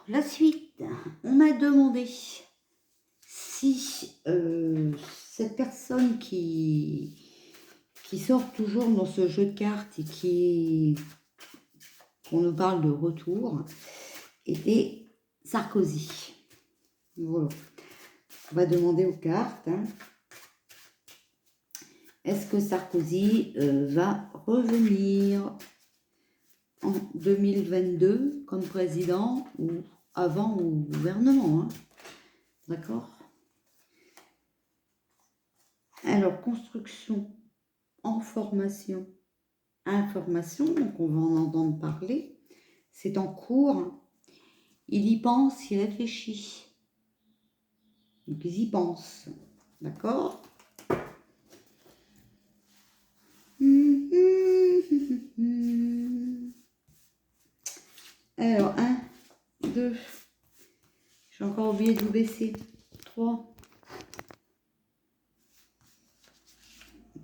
la suite, on m'a demandé si cette personne qui sort toujours dans ce jeu de cartes et qu'on nous parle de retour, était Sarkozy. Voilà. On va demander aux cartes. Est-ce que Sarkozy va revenir en 2022 comme président ou avant au gouvernement, hein? D'accord? Alors, construction en formation, information, donc on va en entendre parler. C'est en cours. Il y pense, il réfléchit. Donc, ils y pensent. D'accord? Alors, 1, 2, j'ai encore oublié de vous baisser. 3,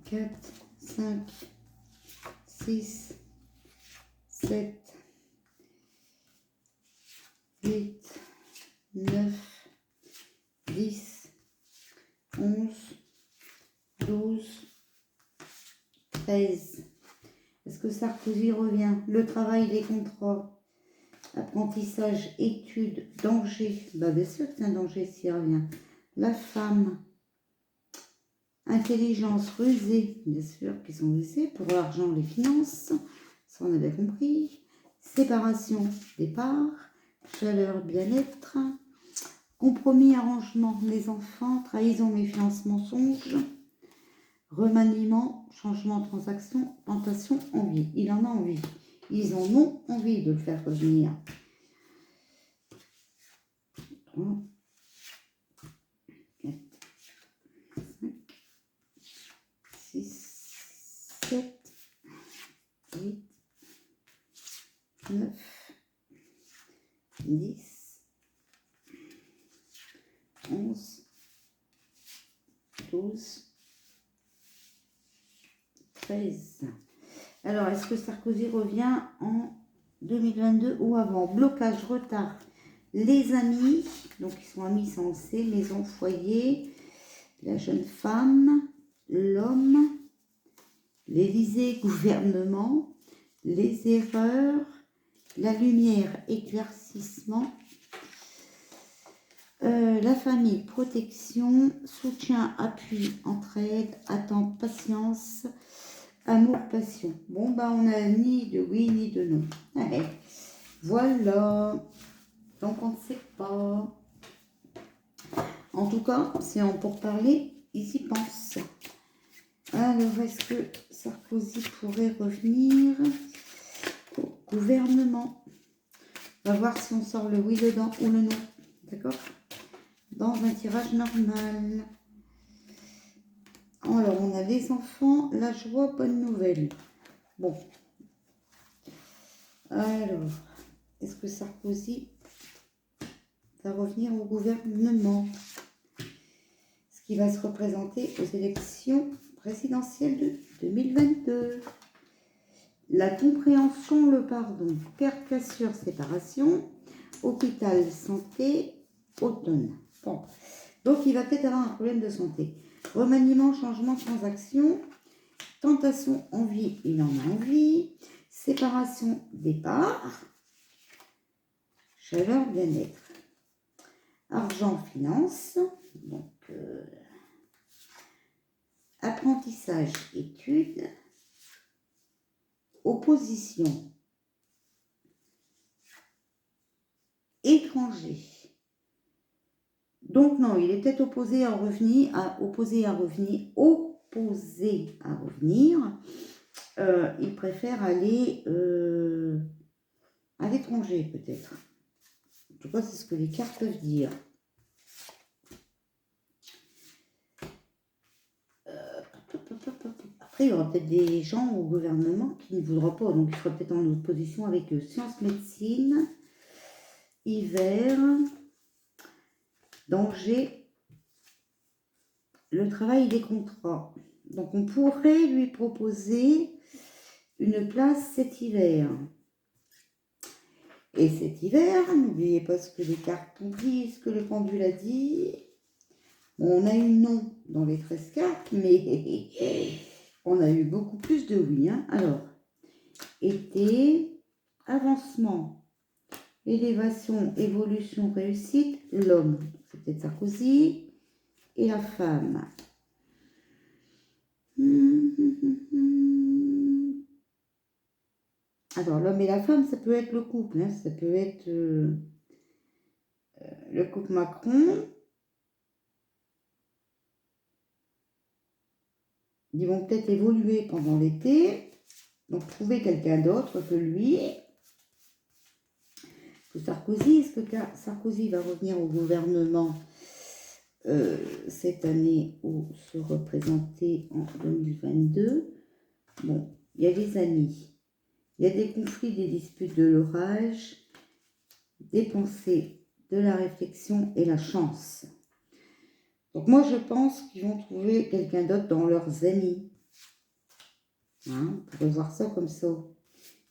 4, 5, 6, 7, 8, 9, 10, 11, 12, 13. Est-ce que Sarkozy revient? Le travail, les contrats, apprentissage, études, danger. Bah bien sûr que c'est un danger s'il revient. La femme, intelligence, rusée, bien sûr qu'ils sont rusés pour l'argent, les finances, ça on avait compris. Séparation, départ, chaleur, bien-être, compromis, arrangement, les enfants, trahison, méfiance, mensonge, remaniement, changement, transaction, tentation, envie. Il en a envie. Ils en ont envie de le faire revenir. 3, 4, 5, 6, 7, 8, 9, 10, 11, 12, 13. Alors, est-ce que Sarkozy revient en 2022 ou avant? Blocage, retard. Les amis, donc ils sont amis sans le sait, maison, foyer, la jeune femme, l'homme, l'Élysée, gouvernement, les erreurs, la lumière, éclaircissement, la famille, protection, soutien, appui, entraide, attente, patience, amour, passion. Bon, bah on a ni de oui ni de non. Allez, voilà. Donc on ne sait pas. En tout cas, c'est en pourparler, ils y pensent. Alors, est-ce que Sarkozy pourrait revenir au gouvernement? On va voir si on sort le oui dedans ou le non. D'accord? Dans un tirage normal. Alors, on a les enfants, la joie, bonne nouvelle. Bon. Alors, est-ce que Sarkozy va revenir au gouvernement? Ce qui va se représenter aux élections présidentielles de 2022. La compréhension, le pardon, perte, cassure, séparation, hôpital, santé, automne. Bon. Donc, il va peut-être avoir un problème de santé. Remaniement, changement, transaction, tentation, envie, il en a envie, séparation, départ, chaleur, bien-être, argent, finance, donc apprentissage, études, opposition, étranger. Donc non, il est peut-être opposé à revenir. Il préfère aller à l'étranger peut-être. En tout cas, c'est ce que les cartes peuvent dire. Après, il y aura peut-être des gens au gouvernement qui ne voudront pas, donc il sera peut-être en opposition avec eux. Sciences, médecine, hiver, danger, le travail des contrats. Donc on pourrait lui proposer une place cet hiver. Et cet hiver, n'oubliez pas ce que les cartes ont dit, ce que le pendule a dit. Bon, on a eu non dans les 13 cartes, mais on a eu beaucoup plus de oui. Hein. Alors, été, avancement, élévation, évolution, réussite, l'homme, c'est peut-être Sarkozy, et la femme. Alors, l'homme et la femme, ça peut être le couple, hein, ça peut être le couple Macron. Ils vont peut-être évoluer pendant l'été, donc trouver quelqu'un d'autre que lui. Que Sarkozy, est-ce que Sarkozy va revenir au gouvernement cette année ou se représenter en 2022? Bon, il y a des amis. Il y a des conflits, des disputes, de l'orage, des pensées, de la réflexion et la chance. Donc moi, je pense qu'ils vont trouver quelqu'un d'autre dans leurs amis. Hein, on pourrait voir ça comme ça.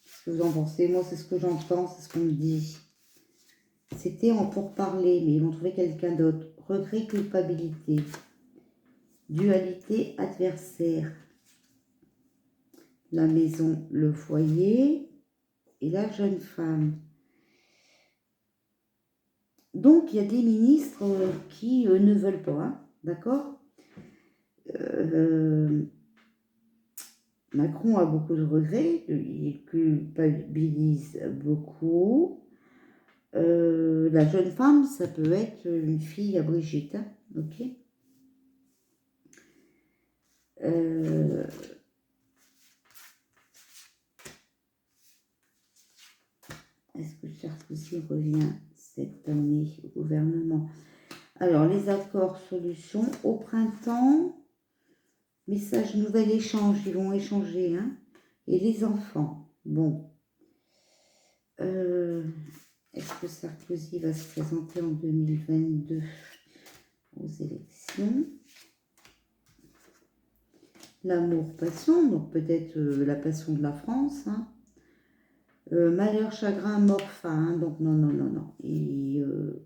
Qu'est-ce que vous en pensez? Moi, c'est ce que j'entends, c'est ce qu'on me dit. C'était en pourparler, mais ils vont trouver quelqu'un d'autre. Regret, culpabilité. Dualité, adversaire. La maison, le foyer et la jeune femme. Donc, il y a des ministres qui ne veulent pas, hein, d'accord? Macron a beaucoup de regrets, il culpabilise beaucoup. La jeune femme, ça peut être une fille à Brigitte, hein, ok? Est-ce que Sarkozy revient cette année au gouvernement? Alors, les accords, solutions, au printemps, message, nouvel échange, ils vont échanger, hein? Et les enfants, bon. Est-ce que Sarkozy va se présenter en 2022 aux élections? L'amour, passion, donc peut-être la passion de la France, hein? Malheur, chagrin, mort, faim, hein? Donc non. Et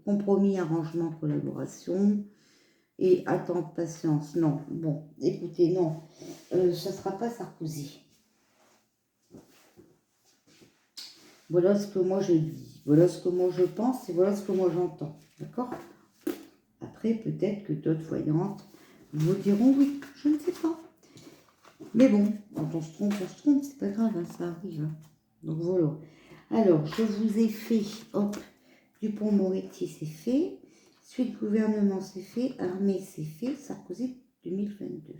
compromis, arrangement, collaboration. Et attente, patience, non. Bon, écoutez, non, ça ne sera pas Sarkozy. Voilà ce que moi je dis, voilà ce que moi je pense et voilà ce que moi j'entends, d'accord? Après, peut-être que d'autres voyantes vous diront oui, je ne sais pas. Mais bon, quand on se trompe, c'est pas grave, hein, ça arrive. Hein. Donc voilà. Alors, je vous ai fait, hop, Dupond-Moretti, c'est fait. Suite gouvernement, c'est fait. Armée, c'est fait. Sarkozy 2022.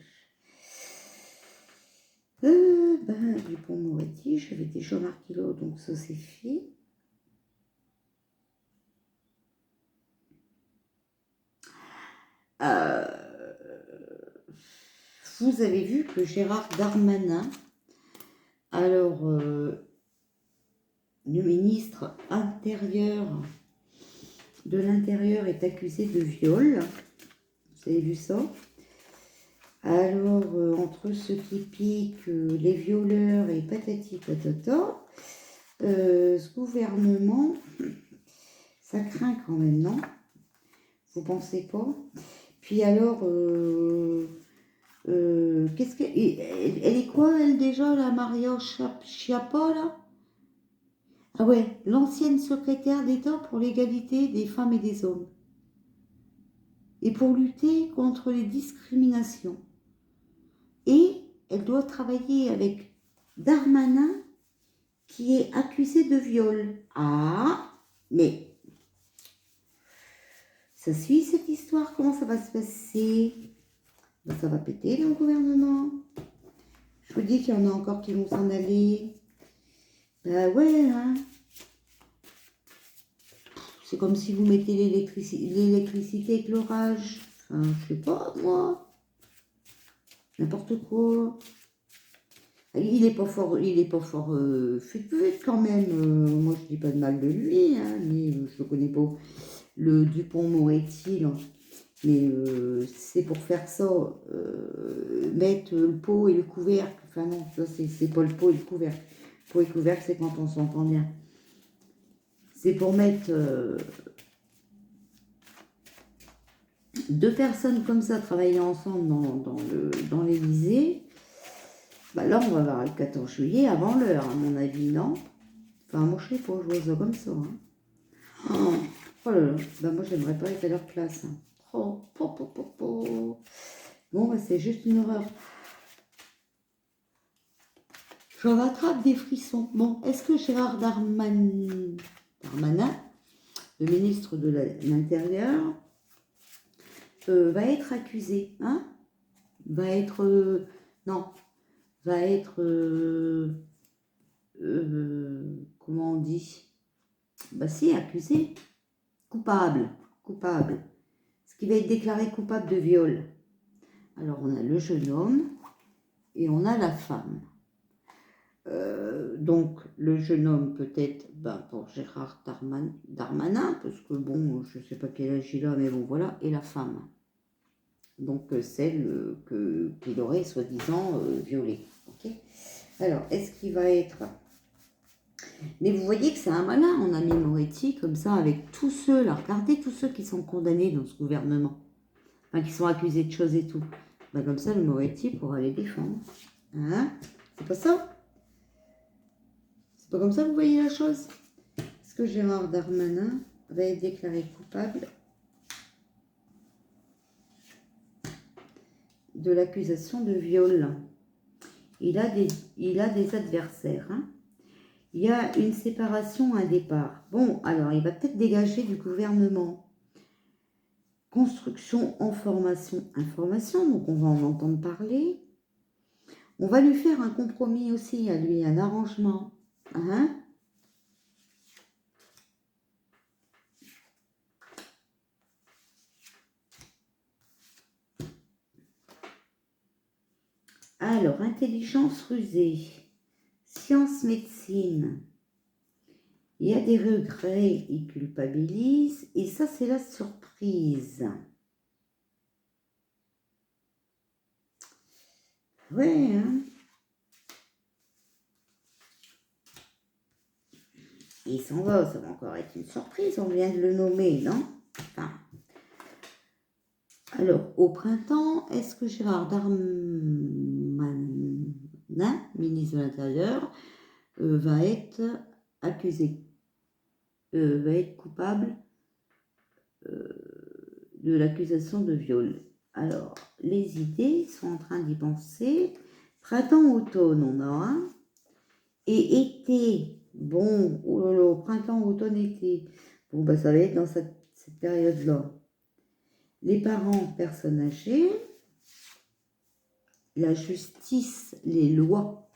Dupond-Moretti, j'avais déjà marqué là, donc ça c'est fait. Vous avez vu que Gérard Darmanin, alors le ministre de l'Intérieur est accusé de viol. Vous avez vu ça? Alors, entre ceux qui piquent, les violeurs et patati patata, ce gouvernement, ça craint quand même, non? Vous pensez pas? Puis alors, qu'est-ce que... Elle est quoi, elle, déjà, la Maria Schiappa, là? Ah ouais, l'ancienne secrétaire d'État pour l'égalité des femmes et des hommes. Et pour lutter contre les discriminations. Et elle doit travailler avec Darmanin, qui est accusé de viol. Ah, mais ça suit cette histoire, comment ça va se passer? Ben, ça va péter dans le gouvernement. Je vous dis qu'il y en a encore qui vont s'en aller. Ben ouais, hein. C'est comme si vous mettez l'électricité avec l'orage. Enfin, je sais pas, moi. N'importe quoi. Il est pas fort fut quand même. Moi, je dis pas de mal de lui, hein, mais je le connais pas. Le Dupond-Moretti, là. Mais c'est pour faire ça, mettre le pot et le couvercle. Enfin non, ça c'est pas le pot et le couvercle. Le pot et le couvercle, c'est quand on s'entend bien. c'est pour mettre 2 personnes comme ça travailler ensemble dans l'Élysée. Bah là, on va voir le 14 juillet avant l'heure, à mon avis, non? Enfin, moi, je sais pas, je vois ça comme ça. Hein. Oh là là, bah moi, j'aimerais pas être à leur place. Hein. Oh, po, po, po, po. Bon, bah, c'est juste une horreur. J'en attrape des frissons. Bon, est-ce que Gérard Darmanin, le ministre de l'Intérieur, va être accusé, hein? Va être... non, va être... comment on dit? Bah si, accusé. Coupable. Ce qui va être déclaré coupable de viol. Alors, on a le jeune homme et on a la femme. Donc, le jeune homme peut-être pour Gérard Darmanin, parce que bon, je ne sais pas quel âge il a, mais bon, voilà, et la femme. Donc, celle qu'il aurait soi-disant violée. Okay. Alors, est-ce qu'il va être... Mais vous voyez que c'est un malin, on a mis Moretti comme ça, avec tous ceux, là, regardez tous ceux qui sont condamnés dans ce gouvernement, enfin, qui sont accusés de choses et tout. Comme ça, le Moretti pourra les défendre. Hein? C'est pas ça? C'est pas comme ça que vous voyez la chose? Est-ce que Gérard Darmanin va être déclaré coupable de l'accusation de viol? Il a des adversaires. Hein? Il y a une séparation, un départ. Bon, alors, il va peut-être dégager du gouvernement. Construction, information, donc on va en entendre parler. On va lui faire un compromis aussi, à lui, un arrangement. Hein? Alors, intelligence rusée, science médecine, il y a des regrets, il culpabilise, et ça c'est la surprise. Ouais, hein? Il s'en va, ça va encore être une surprise, on vient de le nommer, non? Enfin. Alors, au printemps, est-ce que Gérard Darmanin, ministre de l'Intérieur, va être accusé, va être coupable de l'accusation de viol? Alors, les idées sont en train d'y penser. Printemps-automne, on a un. Et été, bon, oh là là, printemps, automne, été. Bon, ça va être dans cette période-là. Les parents, personnes âgées. La justice, les lois.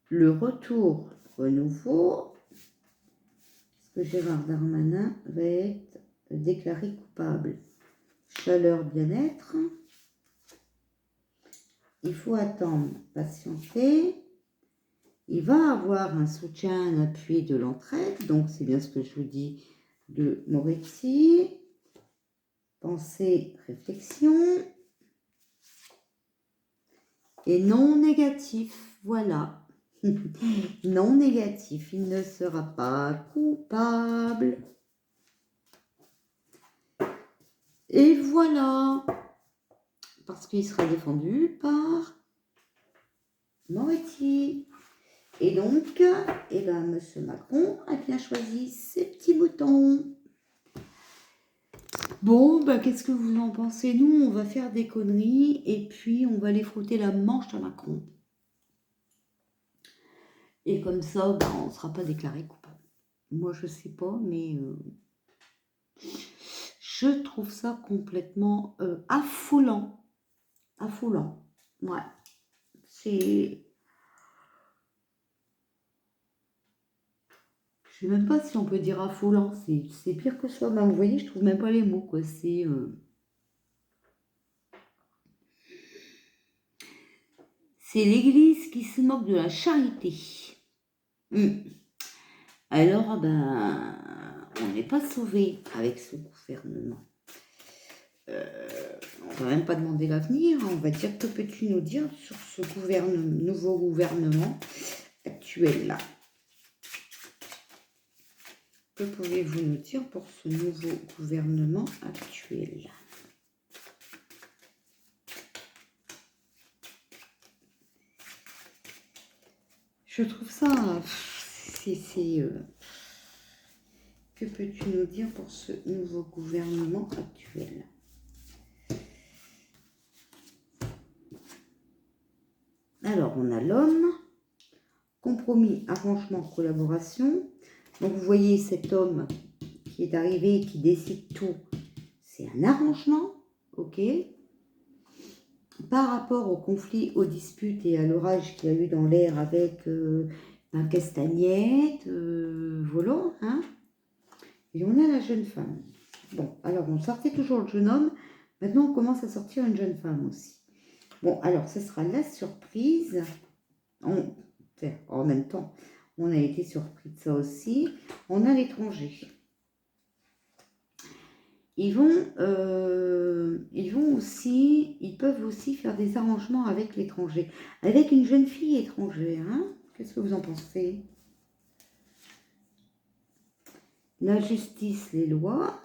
Le retour, renouveau. Est-ce que Gérard Darmanin va être déclaré coupable? Chaleur, bien-être. Il faut attendre, patienter. Il va avoir un soutien, un appui de l'entraide. Donc, c'est bien ce que je vous dis de Moretti. Pensée, réflexion. Et non négatif, voilà. Non négatif, il ne sera pas coupable. Et voilà. Parce qu'il sera défendu par Moretti. Et donc, M. Macron a bien choisi ses petits moutons. Bon, qu'est-ce que vous en pensez? Nous, on va faire des conneries et puis on va aller frotter la manche à Macron. Et comme ça, on ne sera pas déclaré coupable. Moi, je sais pas, mais je trouve ça complètement affolant. Affolant. Ouais. C'est... Je sais même pas si on peut dire affolant. C'est pire que ça. Vous voyez, je trouve même pas les mots, quoi. C'est... C'est l'Église qui se moque de la charité. Alors, on n'est pas sauvé avec ce gouvernement. On ne va même pas demander l'avenir. On va dire, que peux-tu nous dire sur ce nouveau gouvernement actuel là? que pouvez-vous nous dire pour ce nouveau gouvernement actuel? Je trouve ça... Que peux-tu nous dire pour ce nouveau gouvernement actuel? Alors, on a l'homme, compromis, arrangement, collaboration. Donc, vous voyez cet homme qui est arrivé, qui décide tout. C'est un arrangement, ok? Par rapport au conflit, aux disputes et à l'orage qu'il y a eu dans l'air avec un castagnette, volant, hein? Et on a la jeune femme. Bon, alors on sortait toujours le jeune homme. Maintenant, on commence à sortir une jeune femme aussi. Bon, alors, ce sera la surprise. En même temps, on a été surpris de ça aussi. On a l'étranger. Ils peuvent aussi faire des arrangements avec l'étranger. Avec une jeune fille étrangère, hein? Qu'est-ce que vous en pensez? La justice, les lois.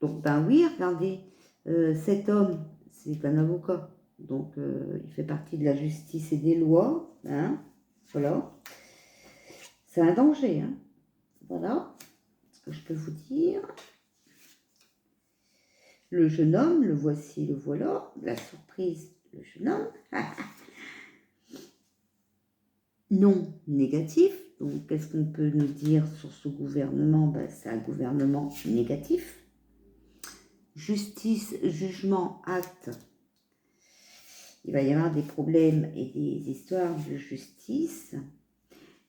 Donc, ben oui, regardez, cet homme, c'est un avocat. Donc, il fait partie de la justice et des lois. Hein, voilà. C'est un danger. Hein, voilà ce que je peux vous dire. Le jeune homme, le voici, le voilà. La surprise, le jeune homme. Non négatif. Donc, qu'est-ce qu'on peut nous dire sur ce gouvernement? Ben, c'est un gouvernement négatif. Justice, jugement, acte. Il va y avoir des problèmes et des histoires de justice,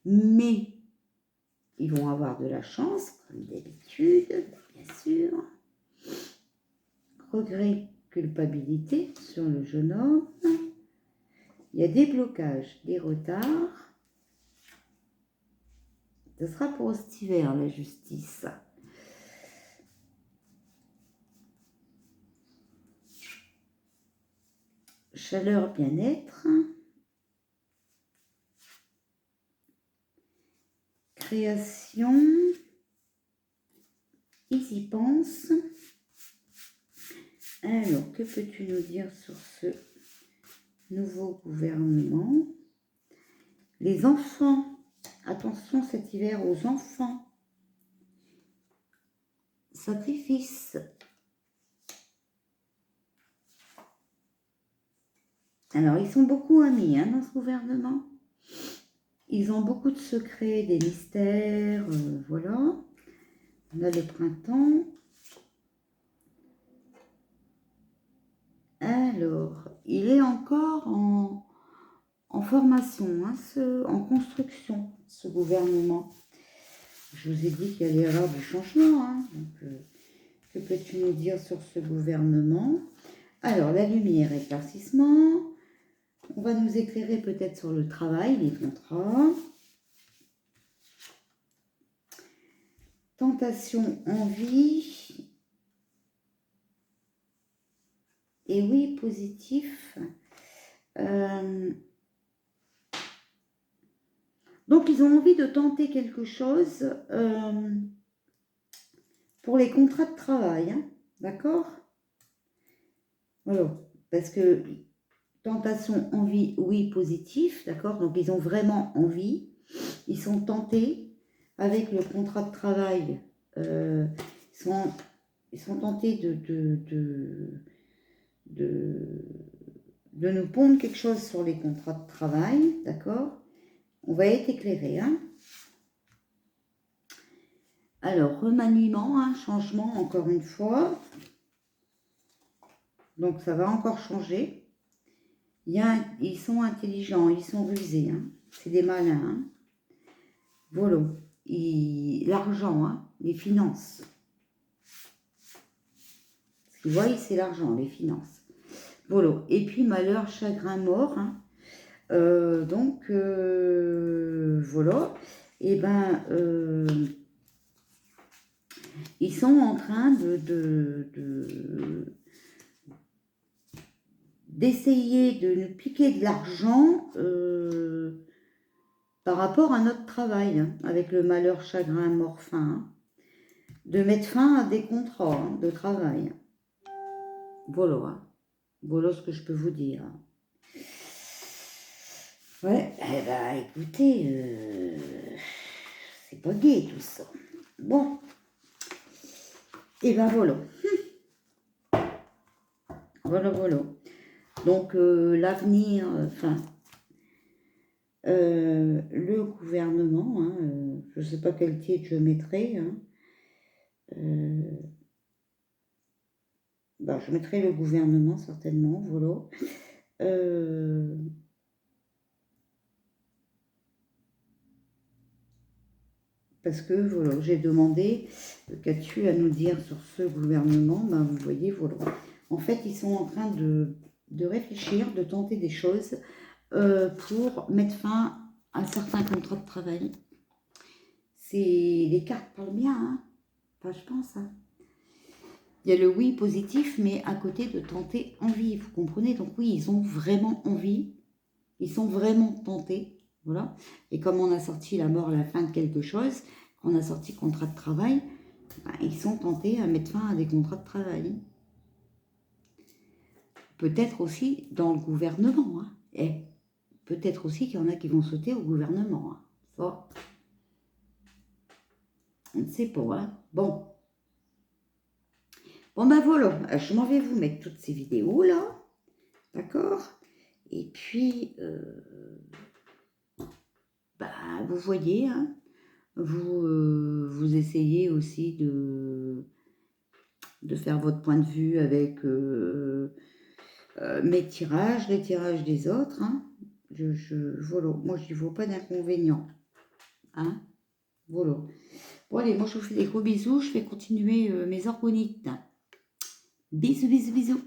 mais ils vont avoir de la chance, comme d'habitude, bien sûr. Regret, culpabilité sur le jeune homme. Il y a des blocages, des retards. Ce sera pour cet hiver, la justice. Chaleur, bien-être. Création. Ils y pensent. Alors, que peux-tu nous dire sur ce nouveau gouvernement? Les enfants. Attention cet hiver aux enfants. Sacrifice. Alors, ils sont beaucoup amis hein, dans ce gouvernement. Ils ont beaucoup de secrets, des mystères, voilà. On a le printemps. Alors, il est encore en formation, hein, en construction, ce gouvernement. Je vous ai dit qu'il allait y avoir du changement. Hein, donc, que peux-tu nous dire sur ce gouvernement? Alors, la lumière, éclaircissement. On va nous éclairer peut-être sur le travail, les contrats. Tentation, envie. Et oui, positif. Donc, ils ont envie de tenter quelque chose pour les contrats de travail. Hein, d'accord? Voilà. Parce que tentation, envie, oui, positif. D'accord? Donc, ils ont vraiment envie. Ils sont tentés avec le contrat de travail. Ils sont tentés de nous pondre quelque chose sur les contrats de travail. D'accord? On va être éclairé. Hein? Alors, remaniement, hein, changement, encore une fois. Donc, ça va encore changer. Ils sont intelligents, ils sont rusés. Hein. C'est des malins. Hein. Voilà. L'argent, hein, les finances. Ce qu'ils voient, c'est l'argent, les finances. Voilà. Et puis, malheur, chagrin, mort. Hein. Donc, voilà. Et ben, ils sont en train d'essayer de nous piquer de l'argent par rapport à notre travail, hein, avec le malheur, chagrin, mort, faim. Hein. de mettre fin à des contrats hein, de travail. Voilà. Hein. Voilà ce que je peux vous dire. Ouais, eh ben, écoutez, c'est pas gai tout ça. Bon, et ben voilà. Voilà, voilà. Donc, l'avenir, enfin, le gouvernement, hein, je ne sais pas quel titre je mettrai, hein, bah, je mettrai le gouvernement certainement, voilà. Parce que voilà, j'ai demandé qu'as-tu à nous dire sur ce gouvernement, ben, vous voyez, voilà. En fait, ils sont en train de réfléchir, de tenter des choses pour mettre fin à certains contrats de travail. Les cartes parlent bien, hein. Enfin, je pense. Hein. Il y a le oui positif, mais à côté de tenter envie, vous comprenez? Donc oui, ils ont vraiment envie, ils sont vraiment tentés, voilà. Et comme on a sorti la mort à la fin de quelque chose, qu'on a sorti contrat de travail, ben, ils sont tentés à mettre fin à des contrats de travail. Peut-être aussi dans le gouvernement, hein. Et peut-être aussi qu'il y en a qui vont sauter au gouvernement, hein. Ça, on ne sait pas, hein. Bon. Bon ben voilà, je m'en vais vous mettre toutes ces vidéos là, d'accord? Et puis, bah, vous voyez, hein, vous essayez aussi de faire votre point de vue avec mes tirages, les tirages des autres. Hein. Voilà, moi je n'y vois pas d'inconvénient. Hein, voilà. Bon allez, moi je vous fais des gros bisous, je vais continuer mes orgonites. Bisous, bisous, bisous.